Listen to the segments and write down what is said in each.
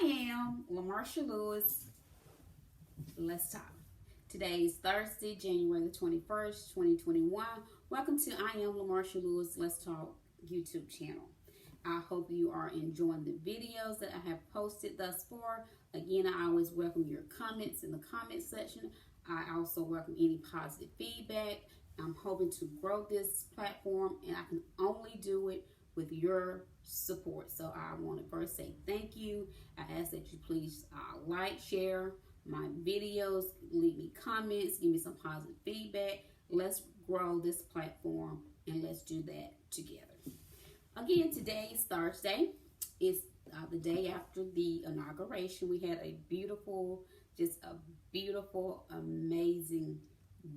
am LaMarsha Lewis. Let's talk. Today is Thursday, January the 21st, 2021. Welcome to I am LaMarsha Lewis. Let's Talk YouTube channel. I hope you are enjoying the videos that I have posted thus far. Again, I always welcome your comments in the comment section. I also welcome any positive feedback. I'm hoping to grow this platform, and I can only do it with your support. So I want to first say thank you. I ask that you please like, share my videos, leave me comments, give me some positive feedback. Let's grow this platform, and let's do that together. Again, today is Thursday. It's the day after the inauguration. We had a beautiful, amazing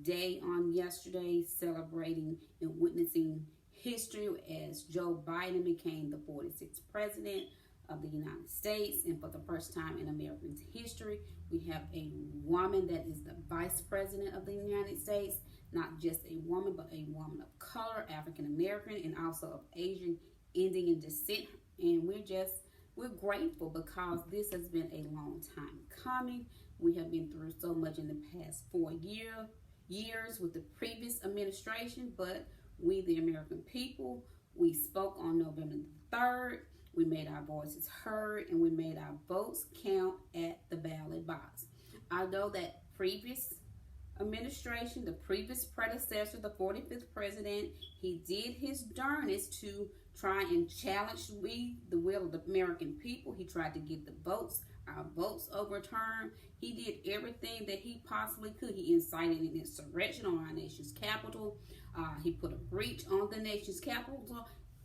day on yesterday, celebrating and witnessing history as Joe Biden became the 46th president of the United States. And for the first time in American history, we have a woman that is the vice president of the United States. Not just a woman, but a woman of color, African American, and also of Asian Indian descent. And we're grateful because this has been a long time coming. We have been through so much in the past 4 years with the previous administration, but we, the American people, we spoke on November the 3rd. We made our voices heard, and we made our votes count at the ballot box. Although that previous administration, the previous predecessor, the 45th president, he did his darnest to try and challenge the will of the American people. He tried to get our votes overturned. He did everything that he possibly could. He incited an insurrection on our nation's capital. He put a breach on the nation's capital.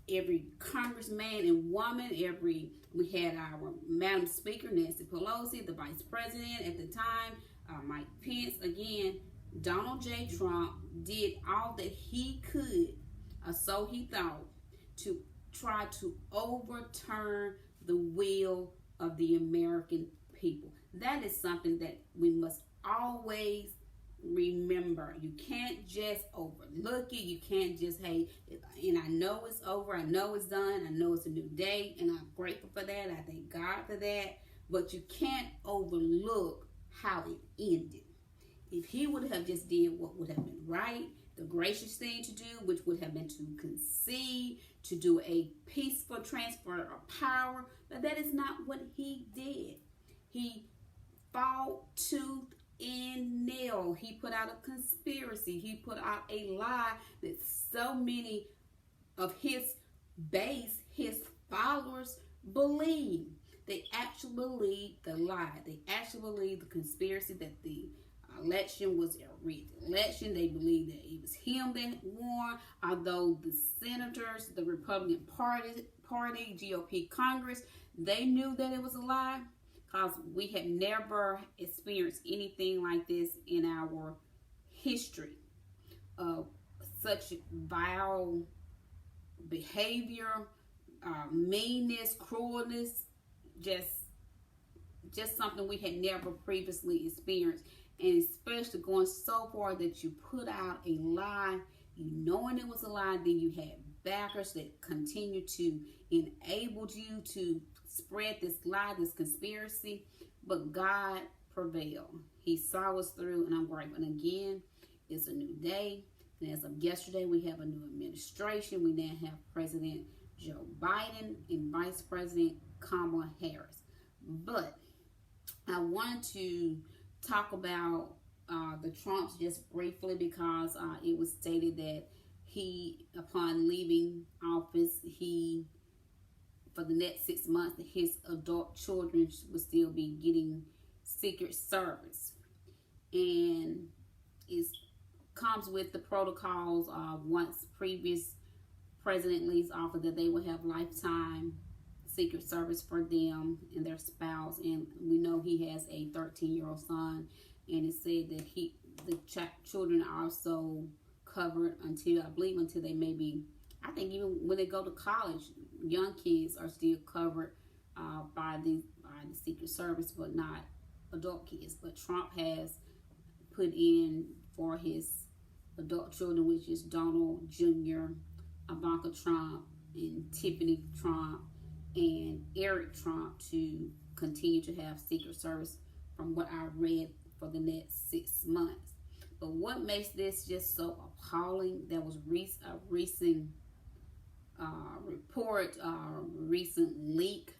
Every congressman and woman, we had our Madam Speaker, Nancy Pelosi, the vice president at the time, Mike Pence. Again, Donald J. Trump did all that he could, so he thought, to try to overturn the will of the American people. That is something that we must always remember. You can't just overlook it. You can't just, hey, and I know it's over. I know it's done. I know it's a new day, and I'm grateful for that. I thank God for that. But you can't overlook how it ended. If he would have just did what would have been right, the gracious thing to do, which would have been to concede, to do a peaceful transfer of power, but that is not what he did. He fought tooth and nail. He put out a conspiracy. He put out a lie that so many of his base, his followers, believe. They actually believe the lie. They actually believe the conspiracy that the election was a rigged election. They believe that it was him that won, although the senators, the Republican Party, GOP Congress, they knew that it was a lie, because we had never experienced anything like this in our history of such vile behavior, meanness, cruelness, just something we had never previously experienced. And especially going so far that you put out a lie, you knowing it was a lie, then you had backers that continued to enable you to spread this lie, this conspiracy. But God prevailed. He saw us through, and I'm grateful. And again, it's a new day. And as of yesterday, we have a new administration. We now have President Joe Biden and Vice President Kamala Harris. But I wanted to talk about the Trumps just briefly, because it was stated that he, upon leaving office, for the next 6 months, his adult children would still be getting Secret Service. And it comes with the protocols once previous president leaves office, that they will have lifetime Secret Service for them and their spouse. And we know he has a 13-year-old son, and it said that the children are also covered until, I believe, until they maybe, I think even when they go to college, young kids are still covered by the Secret Service, but not adult kids. But Trump has put in for his adult children, which is Donald Jr., Ivanka Trump, and Tiffany Trump, and Eric Trump, to continue to have Secret Service from what I read for the next 6 months. But what makes this just so appalling, there was a recent report, recent leak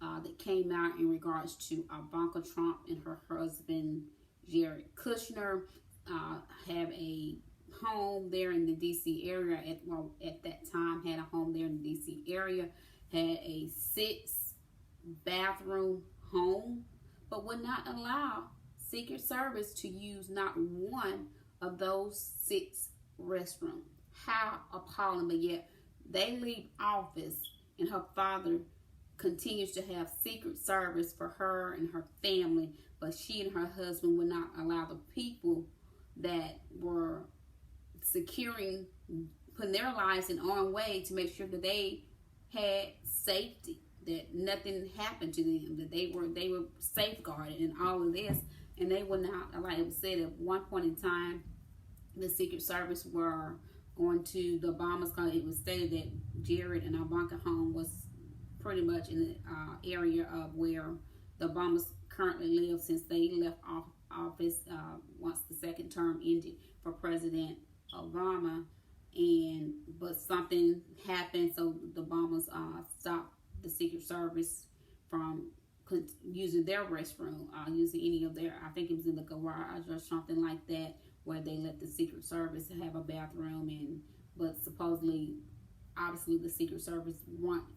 that came out in regards to Ivanka Trump and her husband Jared Kushner have a home there in the DC area. At that time, had a home there in the DC area, had a 6-bathroom home, but would not allow Secret Service to use not one of those 6 restrooms. How appalling! But yet they leave office, and her father continues to have Secret Service for her and her family, but she and her husband would not allow the people that were securing, putting their lives in harm's way to make sure that they had safety, that nothing happened to them, that they were safeguarded and all of this. And they would not, like it was said at one point in time, the Secret Service were going to the Obamas, because it was stated that Jared and Ivanka home was pretty much in the area of where the Obamas currently live, since they left office once the second term ended for President Obama. But something happened, so the Obamas stopped the Secret Service from using their restroom, using any of their, I think it was in the garage or something like that, where they let the Secret Service have a bathroom. But supposedly, obviously, the Secret Service weren't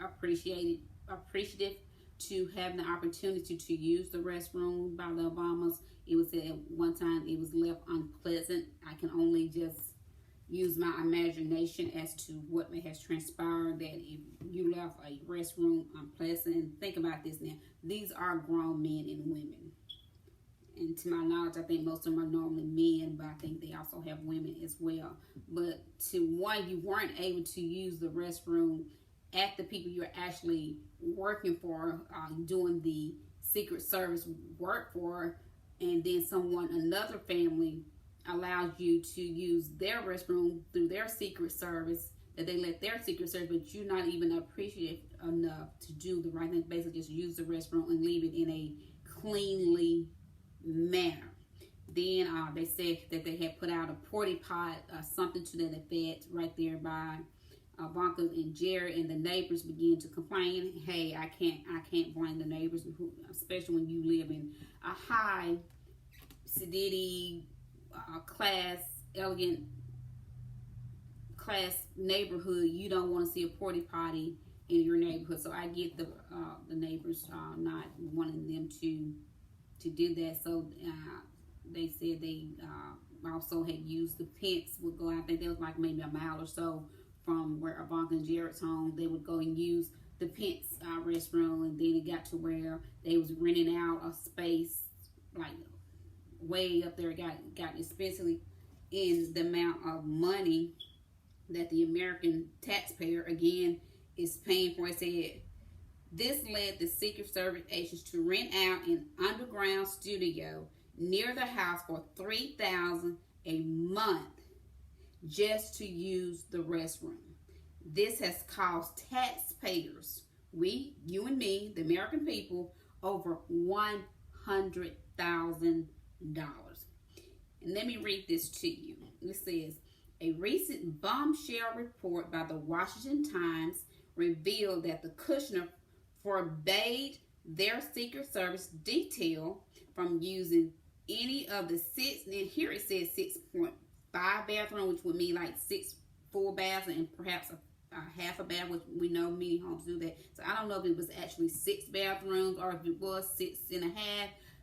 appreciative to having the opportunity to use the restroom by the Obamas. It was said at one time it was left unpleasant. I can only just use my imagination as to what has transpired, that if you left a restroom unpleasant. And think about this now. These are grown men and women. And to my knowledge, I think most of them are normally men, but I think they also have women as well. But you weren't able to use the restroom at the people you're actually working for, doing the Secret Service work for, and then another family allows you to use their restroom through their Secret Service, that they let their Secret Service, but you're not even appreciative enough to do the right thing, basically just use the restroom and leave it in a cleanly manner. Then they said that they had put out a porta pot, something to that effect, right there by Ivanka and Jared, and the neighbors began to complain. Hey, I can't blame the neighbors, especially when you live in a high sedity, elegant class neighborhood. You don't want to see a porta potty in your neighborhood. So I get the neighbors not wanting them to do that. So they said they also had used the pimps would go out there. There was like maybe a mile or so from where Ivanka and Jared's home. They would go and use the pimps restroom, and then it got to where they was renting out a space like way up there. Got expensively in the amount of money that the American taxpayer again is paying for. It said this led the Secret Service agents to rent out an underground studio near the house for $3,000 a month just to use the restroom. This has cost taxpayers, you and me, the American people, over $100,000. And let me read this to you. It says, a recent bombshell report by the Washington Times revealed that the Kushner forbade their Secret Service detail from using any of the 6, and here it says 6.5 bathroom, which would mean like 6 full baths and perhaps a half a bath, which we know many homes do that. So I don't know if it was actually 6 bathrooms or if it was 6.5,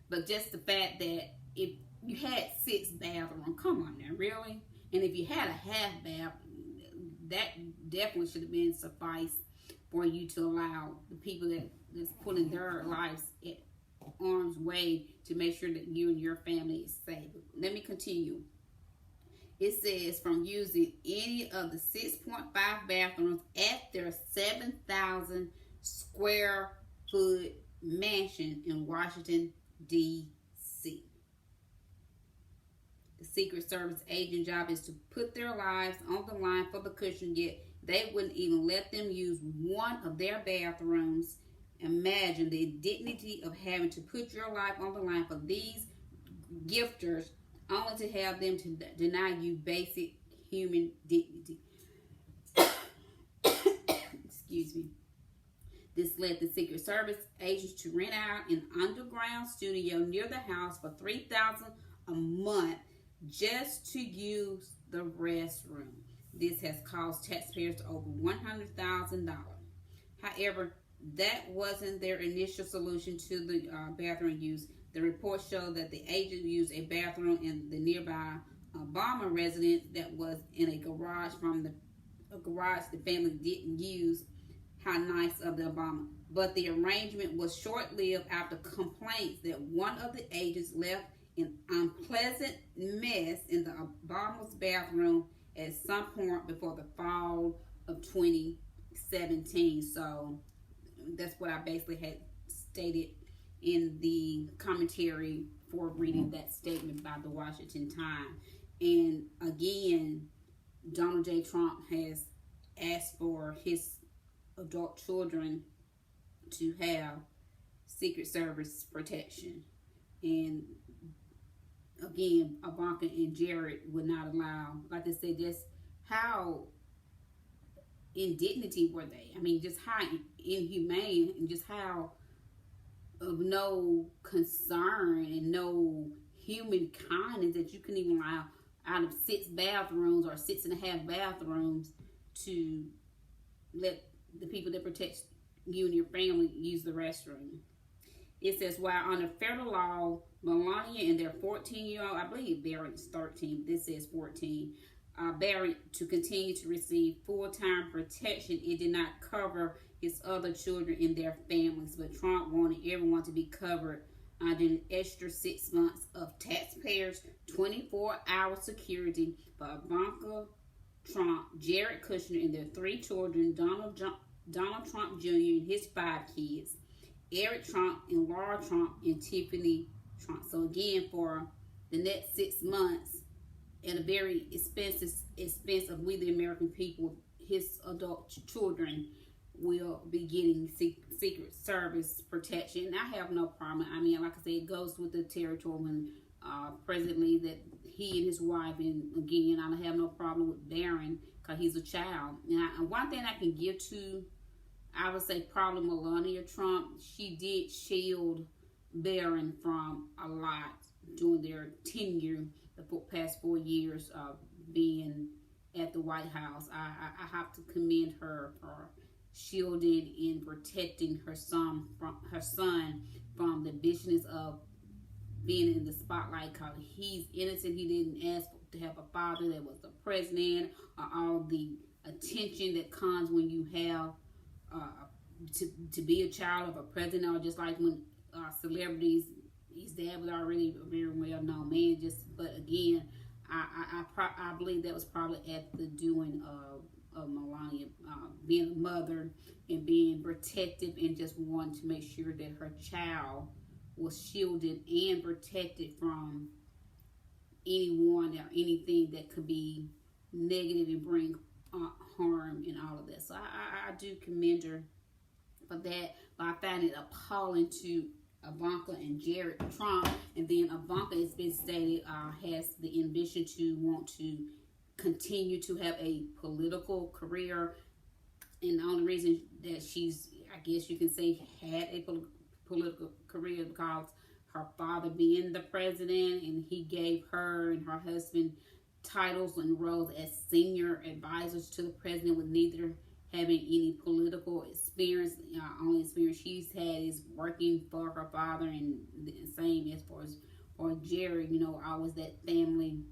but just the fact that if you had 6 bathrooms, come on now, really? And if you had a half bath, that definitely should have been suffice for you to allow the people that's putting their lives at arm's way to make sure that you and your family is safe. Let me continue. It says from using any of the 6.5 bathrooms at their 7,000 square foot mansion in Washington, D.C. The Secret Service agent job is to put their lives on the line for the cushion, yet they wouldn't even let them use one of their bathrooms Imagine the dignity of having to put your life on the line for these gifters, only to have them to deny you basic human dignity. Excuse me. This led the Secret Service agents to rent out an underground studio near the house for $3,000 a month just to use the restroom. This has cost taxpayers over $100,000. However, that wasn't their initial solution to the bathroom use. The report showed that the agent used a bathroom in the nearby Obama residence that was in a garage the family didn't use. How nice of the Obama. But the arrangement was short-lived after complaints that one of the agents left an unpleasant mess in the Obama's bathroom at some point before the fall of 2017. So that's what I basically had stated in the commentary for reading that statement by the Washington Times. And again, Donald J. Trump has asked for his adult children to have Secret Service protection. And again, Ivanka and Jared would not allow, like I said, just how indignity were they? I mean, just how inhumane and just how of no concern and no human kindness that you can even allow out of 6 bathrooms or 6.5 bathrooms to let the people that protect you and your family use the restroom. It says, while under federal law, Melania and their 14-year-old, I believe Barrett's 13, this says 14, Barrett to continue to receive full-time protection, it did not cover his other children and their families. But Trump wanted everyone to be covered under an extra 6 months of taxpayers' 24-hour security for Ivanka Trump, Jared Kushner, and their 3 children, Donald Trump Jr. and his 5 kids, Eric Trump and Laura Trump and Tiffany Trump. So again, for the next 6 months, at a very expense of we the American people, his adult children will be getting Secret Service protection. And I have no problem. I mean, like I said, it goes with the territory when President Lee that he and his wife, and again, I don't have no problem with Barron because he's a child. And one thing I can give to, I would say probably Melania Trump, she did shield Barron from a lot during their tenure, the past 4 years of being at the White House. I have to commend her for shielding and protecting her son from the business of being in the spotlight, because he's innocent. He didn't ask to have a father that was the president, or all the attention that comes when you have to be a child of a president, or just like when celebrities, his dad was already a very well-known man. But again, I believe that was probably at the doing of Melania, being a mother and being protective and just wanting to make sure that her child was shielded and protected from anyone or anything that could be negative and bring harm and all of that. So I do commend her for that, but I find it appalling to Ivanka and Jared Trump. And then Ivanka, it's been stated, has the ambition to want to continue to have a political career. And the only reason that she's, I guess you can say, had a political career because her father being the president, and he gave her and her husband titles and roles as senior advisors to the president, with neither having any political experience. Only experience she's had is working for her father, and the same as far as or Jerry, always that family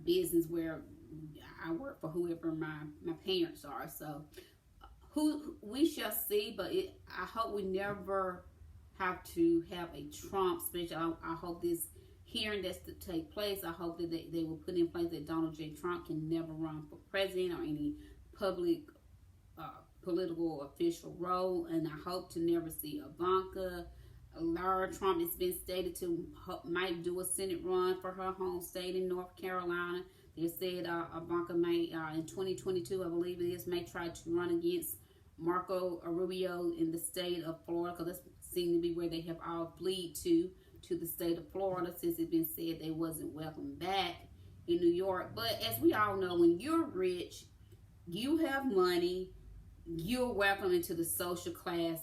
business where I work for whoever my parents are. So who we shall see, but I hope we never have to have a Trump special. I hope this hearing that's to take place, I hope that they will put in place that Donald J. Trump can never run for president or any public political official role. And I hope to never see Ivanka. Laura Trump has been stated to might do a Senate run for her home state in North Carolina. They said Ivanka may, in 2022, I believe it is, may try to run against Marco Rubio in the state of Florida, because that seems to be where they have all fled to the state of Florida, since it's been said they wasn't welcome back in New York. But as we all know, when you're rich, you have money, you're welcome into the social class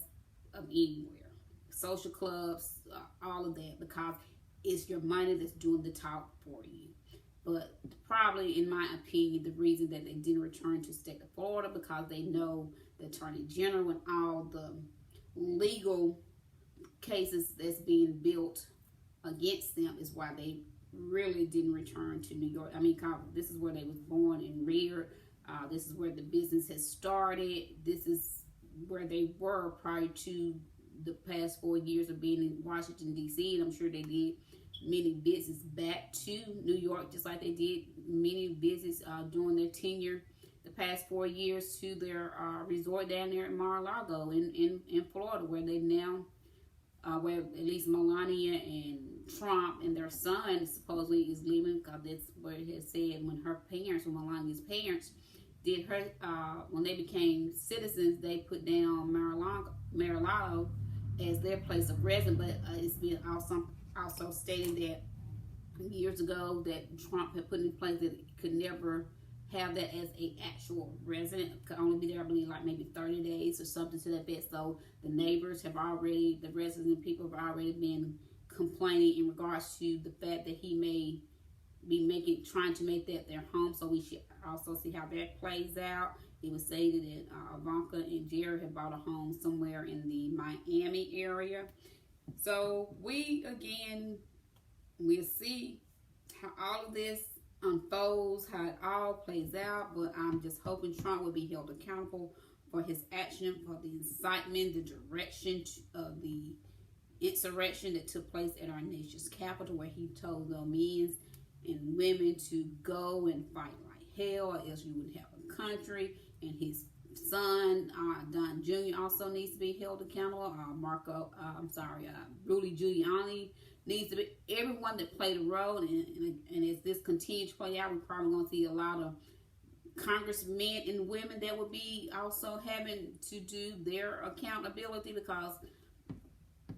of anywhere, social clubs, all of that, because it's your money that's doing the talk for you. But probably, in my opinion, the reason that they didn't return to the state of Florida, because they know the Attorney General and all the legal cases that's being built against them is why they really didn't return to New York. I mean, this is where they was born and reared. This is where the business has started. This is where they were prior to the past 4 years of being in Washington, D.C. And I'm sure they did many visits back to New York, just like they did many visits during their tenure the past 4 years to their resort down there at Mar-a-Lago in Florida, where they now, where at least Melania and Trump and their son supposedly is living, because that's what it has said when her parents, when Melania's parents did her, when they became citizens, they put down Mar-a-Lago as their place of residence. But it's been also stated that years ago that Trump had put in place that it could never have that as a actual resident. It could only be there, I believe, like maybe 30 days or something to that effect. So the neighbors have already, the resident people have already been complaining in regards to the fact that he may be trying to make that their home. So we should also see how that plays out. It was stated that Ivanka and Jared have bought a home somewhere in the Miami area. So we'll see how all of this unfolds, how it all plays out. But I'm just hoping Trump will be held accountable for his action, for the incitement, the direction of the insurrection that took place at our nation's capital, where he told the men and women to go and fight like hell, or else you wouldn't have a country. And his son, Don Jr., also needs to be held accountable. Rudy Giuliani needs to be. Everyone that played a role, and as this continues to play out, we're probably going to see a lot of congressmen and women that will be also having to do their accountability, because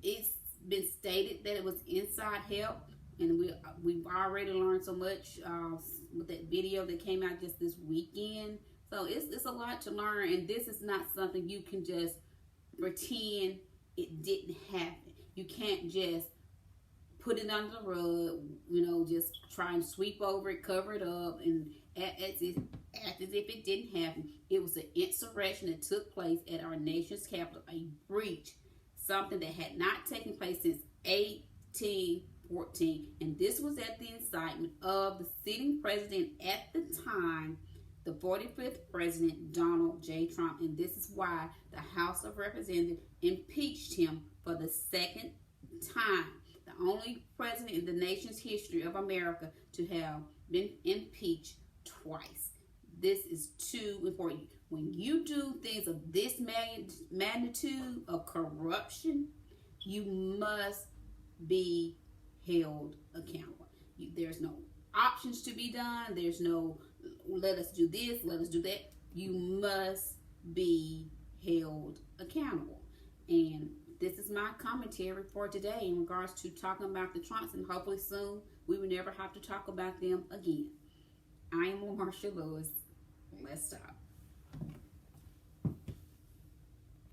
it's been stated that it was inside help, and we've already learned so much with that video that came out just this weekend. So it's a lot to learn, and this is not something you can just pretend it didn't happen. You can't just put it under the rug, just try and sweep over it, cover it up, and act as if it didn't happen. It was an insurrection that took place at our nation's capital, a breach, something that had not taken place since 1814, and this was at the incitement of the sitting president at the time, the 45th president, Donald J. Trump. And this is why the House of Representatives impeached him for the second time. The only president in the nation's history of America to have been impeached twice. This is too important. When you do things of this magnitude of corruption, you must be held accountable. There's no options to be done. There's no let us do this, let us do that. You must be held accountable. And this is my commentary for today in regards to talking about the Trumps, and hopefully soon we will never have to talk about them again. I am Marsha Lewis. Let's stop.